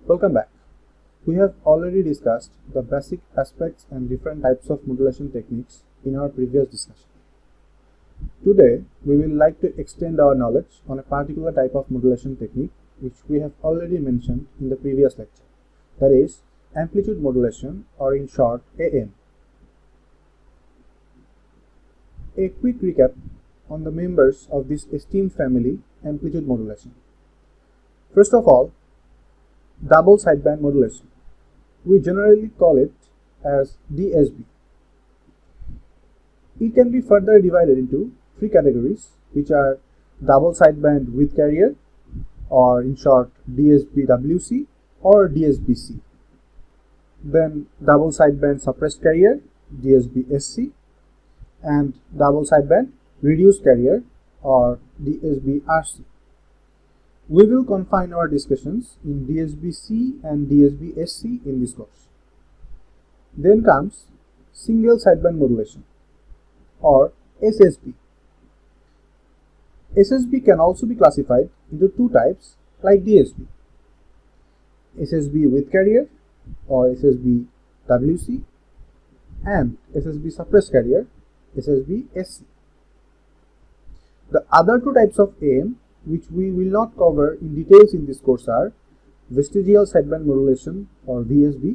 Welcome back. We have already discussed the basic aspects and different types of modulation techniques in our previous discussion. Today, we will like to extend our knowledge on a particular type of modulation technique which we have already mentioned in the previous lecture, that is, amplitude modulation, or in short, AM. A quick recap on the members of this esteemed family, amplitude modulation. First of all, double sideband modulation. We generally call it as DSB. It can be further divided into three categories, which are double sideband with carrier, or in short DSB-WC or DSB-C. Then double sideband suppressed carrier, DSB-SC, and double sideband reduced carrier, or DSB-RC. We will confine our discussions in DSB-C and DSB-SC in this course. Then comes single sideband modulation, or SSB. SSB can also be classified into two types like DSB. SSB with carrier, or SSB-WC, and SSB suppressed carrier, SSB-SC. The other two types of AM which we will not cover in details in this course are vestigial sideband modulation, or VSB,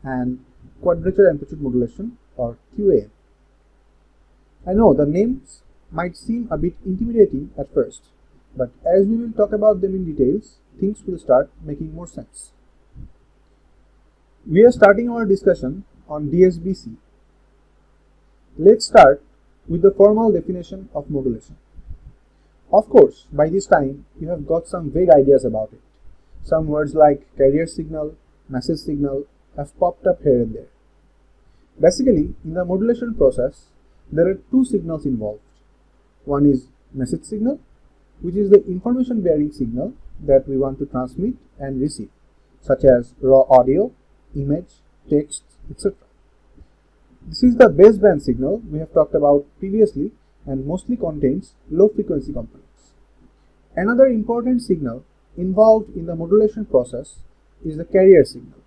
and quadrature amplitude modulation, or QAM. I know the names might seem a bit intimidating at first, but as we will talk about them in details, things will start making more sense. We are starting our discussion on DSB-C. Let's start with the formal definition of modulation. Of course, by this time, you have got some vague ideas about it. Some words like carrier signal, message signal have popped up here and there. Basically, in the modulation process, there are two signals involved. One is message signal, which is the information-bearing signal that we want to transmit and receive, such as raw audio, image, text, etc. This is the baseband signal we have talked about previously and mostly contains low frequency components. Another important signal involved in the modulation process is the carrier signal.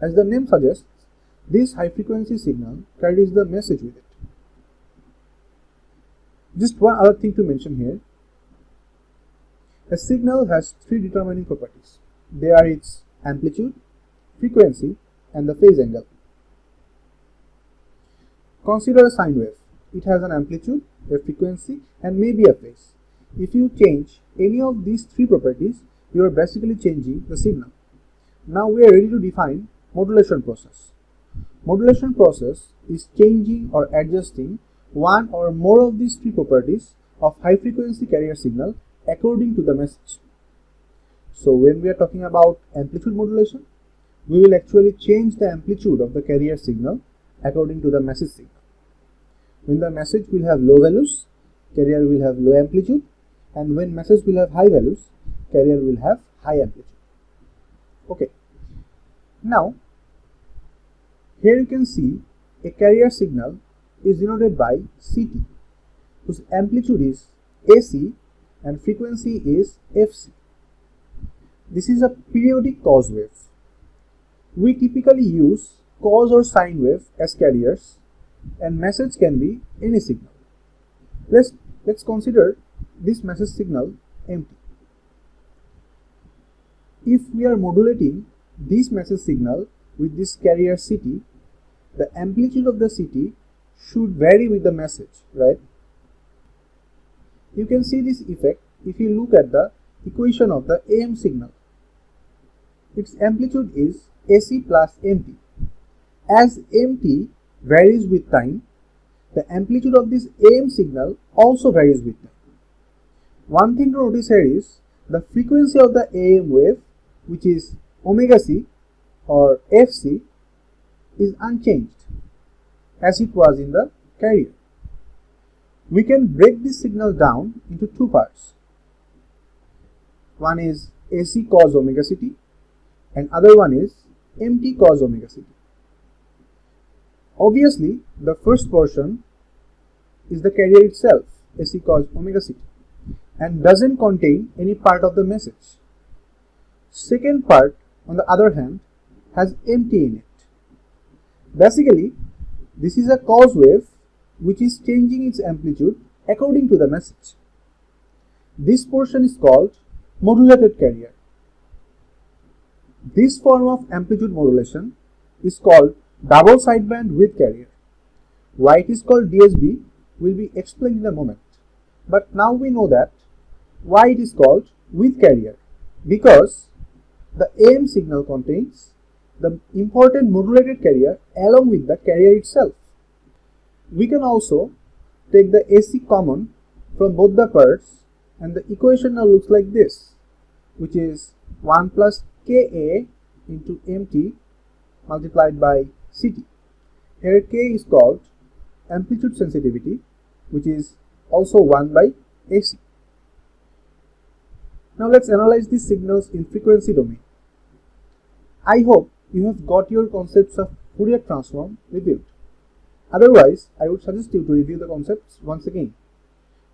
As the name suggests, this high frequency signal carries the message with it. Just one other thing to mention here. A signal has three determining properties. They are its amplitude, frequency, and the phase angle. Consider a sine wave. It has an amplitude, a frequency, and maybe a phase. If you change any of these three properties, you are basically changing the signal. Now we are ready to define modulation process. Modulation process is changing or adjusting one or more of these three properties of high frequency carrier signal according to the message. So when we are talking about amplitude modulation, we will actually change the amplitude of the carrier signal according to the message signal. When the message will have low values, carrier will have low amplitude, and when message will have high values, carrier will have high amplitude. Okay. Now, here you can see a carrier signal is denoted by CT, whose amplitude is AC and frequency is FC. This is a periodic cause wave. We typically use cause or sine wave as carriers, and message can be any signal. Let's consider this message signal empty. If we are modulating this message signal with this carrier CT, the amplitude of the CT should vary with the message, right? You can see this effect if you look at the equation of the AM signal. Its amplitude is AC plus MT. As MT varies with time, the amplitude of this AM signal also varies with time. One thing to notice here is the frequency of the AM wave, which is omega c or FC, is unchanged as it was in the carrier. We can break this signal down into two parts. One is AC cos omega ct and other one is MT cos omega ct. Obviously, the first portion is the carrier itself, AC cos omega ct, and doesn't contain any part of the message. Second part, on the other hand, has empty in it. Basically, this is a cause wave which is changing its amplitude according to the message. This portion is called modulated carrier. This form of amplitude modulation is called double sideband with carrier. Why it is called DSB will be explained in a moment. But now we know that why it is called with carrier, because the AM signal contains the important modulated carrier along with the carrier itself. We can also take the AC common from both the parts, and the equation now looks like this, which is 1 plus Ka into MT multiplied by Ct. Here K is called amplitude sensitivity, which is also 1 by AC. Now let's analyze these signals in frequency domain. I hope you have got your concepts of Fourier transform reviewed. Otherwise, I would suggest you to review the concepts once again.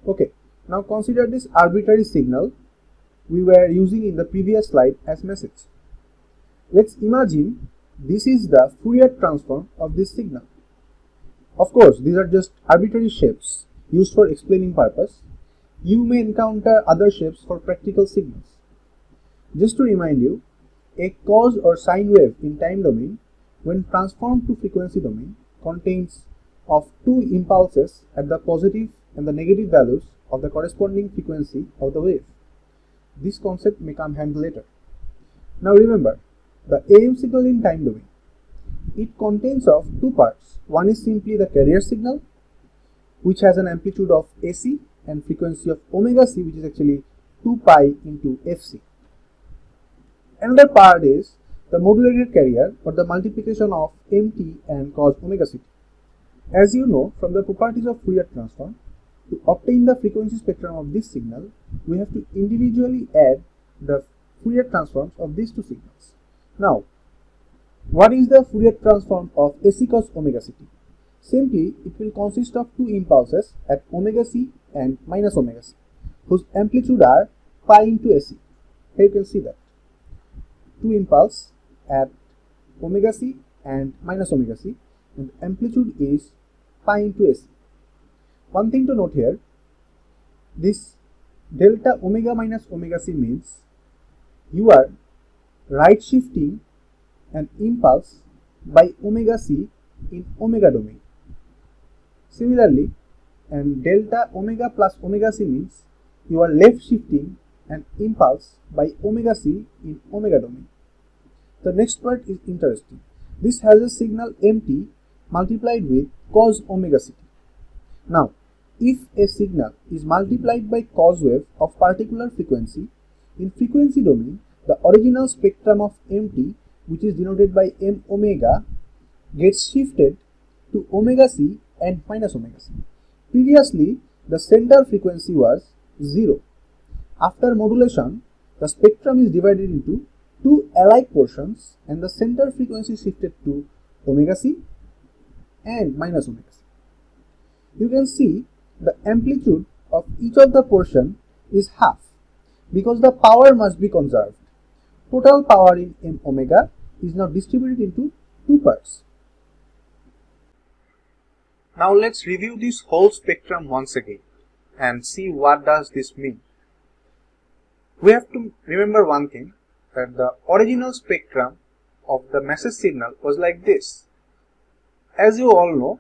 Okay, now consider this arbitrary signal we were using in the previous slide as message. Let's imagine this is the Fourier transform of this signal. Of course, these are just arbitrary shapes used for explaining purpose. You may encounter other shapes for practical signals. Just to remind you, a cause or sine wave in time domain, when transformed to frequency domain, contains of two impulses at the positive and the negative values of the corresponding frequency of the wave. This concept may come handy later. Now remember, the AM signal in time domain, it contains of two parts. One is simply the carrier signal, which has an amplitude of AC and frequency of omega c, which is actually 2 pi into fc. Another part is the modulated carrier, or the multiplication of mt and cos omega ct. As you know from the properties of Fourier transform, to obtain the frequency spectrum of this signal, we have to individually add the Fourier transforms of these two signals. Now, what is the Fourier transform of AC cos omega ct? Simply, it will consist of two impulses at omega c and minus omega c, whose amplitude are pi into AC. Here you can see that. Two impulses at omega c and minus omega c, and amplitude is pi into AC. One thing to note here, this delta omega minus omega c means you are right shifting an impulse by omega c in omega domain. Similarly, and delta omega plus omega c means you are left shifting an impulse by omega c in omega domain. The next part is interesting. This has a signal mt multiplied with cos omega ct. Now, if a signal is multiplied by cos wave of particular frequency, in frequency domain, the original spectrum of mt, which is denoted by m omega, gets shifted to omega c and minus omega c. Previously, the center frequency was 0. After modulation, the spectrum is divided into two alike portions, and the center frequency shifted to omega c and minus omega c. You can see the amplitude of each of the portion is half, because the power must be conserved. Total power in m omega is now distributed into two parts. Now let's review this whole spectrum once again and see what does this mean. We have to remember one thing, that the original spectrum of the message signal was like this. As you all know,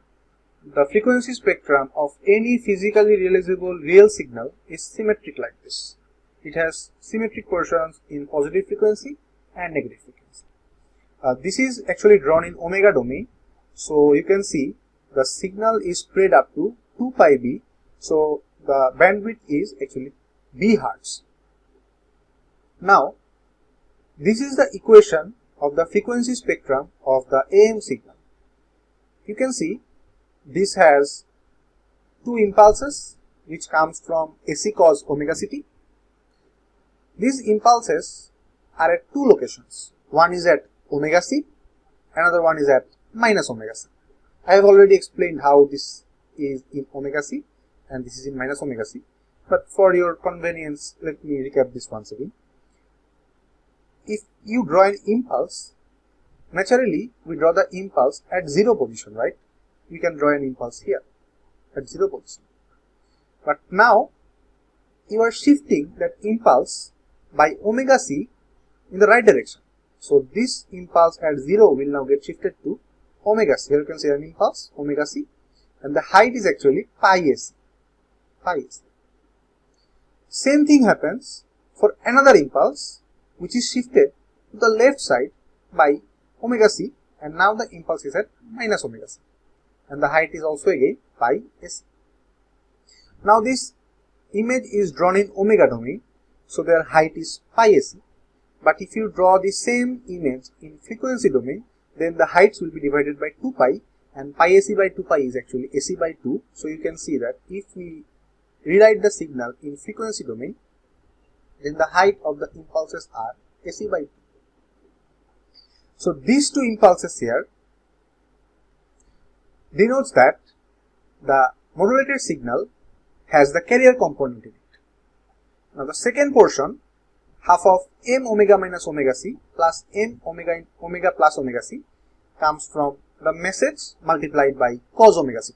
the frequency spectrum of any physically realizable real signal is symmetric like this. It has symmetric portions in positive frequency and negative frequency. This is actually drawn in omega domain, so you can see the signal is spread up to 2 pi b, so the bandwidth is actually b hertz. Now, this is the equation of the frequency spectrum of the AM signal. You can see this has two impulses which comes from AC cos omega ct. These impulses are at two locations. One is at omega c, another one is at minus omega c. I have already explained how this is in omega c and this is in minus omega c, but for your convenience, let me recap this once again. if you draw an impulse, naturally we draw the impulse at 0 position, right? We can draw an impulse here at 0 position. But now you are shifting that impulse by omega c in the right direction. So this impulse at 0 will now get shifted to omega c. Here you can see an impulse omega c, and the height is actually pi ac. Pi ac. Same thing happens for another impulse which is shifted to the left side by omega c, and now the impulse is at minus omega c, and the height is also again pi ac. Now this image is drawn in omega domain, so their height is pi ac. But if you draw the same image in frequency domain, then the heights will be divided by 2 pi, and pi ac by 2 pi is actually ac by 2. So you can see that if we rewrite the signal in frequency domain, then the height of the impulses are ac by 2. So these two impulses here denotes that the modulated signal has the carrier component in it. Now the second portion, half of m omega minus omega c plus m omega plus omega c, comes from the message multiplied by cos omega c.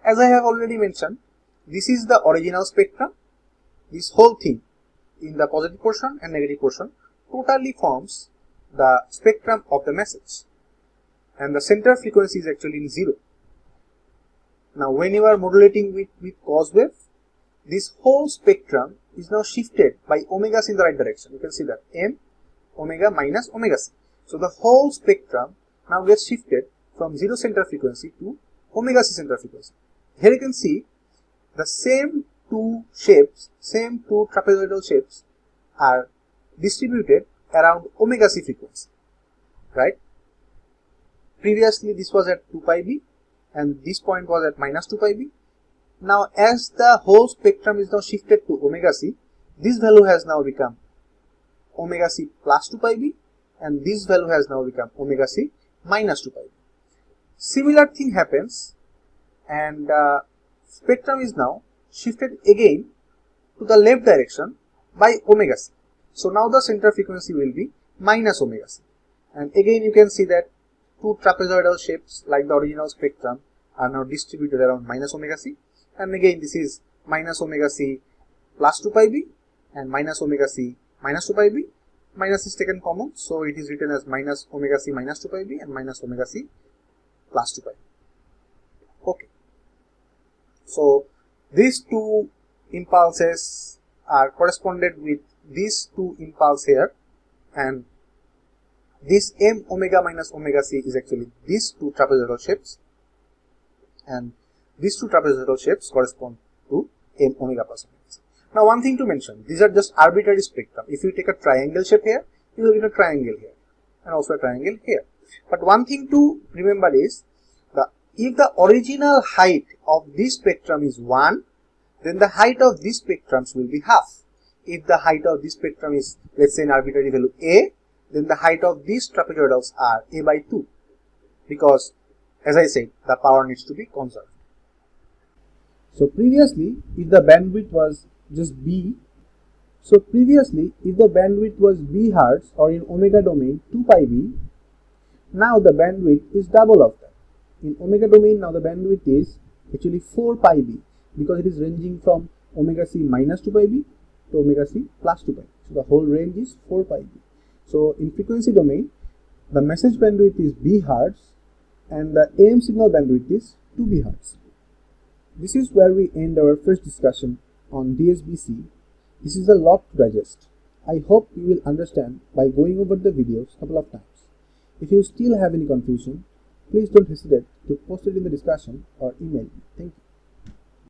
As I have already mentioned, this is the original spectrum. This whole thing in the positive portion and negative portion totally forms the spectrum of the message, and the center frequency is actually in 0. Now when you are modulating with cos wave, this whole spectrum is now shifted by omega c in the right direction. You can see that m omega minus omega c. So the whole spectrum now gets shifted from 0 center frequency to omega c center frequency. Here you can see the same two shapes, same two trapezoidal shapes are distributed around omega c frequency, right? Previously this was at 2 pi b, and this point was at minus 2 pi b. Now as the whole spectrum is now shifted to omega c, this value has now become omega c plus 2 pi b, and this value has now become omega c minus 2 pi b. Similar thing happens, and spectrum is now shifted again to the left direction by omega c. So now the center frequency will be minus omega c, and again you can see that two trapezoidal shapes like the original spectrum are now distributed around minus omega c, and again this is minus omega c plus 2 pi b and minus omega c minus 2 pi b. Minus is taken common, so it is written as minus omega c minus 2 pi b and minus omega c plus 2 pi b. Okay, so these two impulses are corresponded with these two impulses here, and this m omega minus omega c is actually these two trapezoidal shapes, and these two trapezoidal shapes correspond to m omega plus omega c. Now one thing to mention, these are just arbitrary spectrum. If you take a triangle shape here, you will get a triangle here and also a triangle here. But one thing to remember is, if the original height of this spectrum is 1, then the height of these spectrums will be half. If the height of this spectrum is, let's say, an arbitrary value a, then the height of these trapezoidals are a by 2, because as I said, the power needs to be conserved. So previously, if the bandwidth was just b, hertz or in omega domain 2 pi b, now the bandwidth is double of that. In omega domain, now the bandwidth is actually 4 pi b, because it is ranging from omega c minus 2 pi b to omega c plus 2 pi b. So the whole range is 4 pi b. So in frequency domain, the message bandwidth is b hertz and the AM signal bandwidth is 2b hertz. This is where we end our first discussion on DSBC. This is a lot to digest. I hope you will understand by going over the videos a couple of times. If you still have any confusion, please don't hesitate to post it in the discussion or email me. Thank you.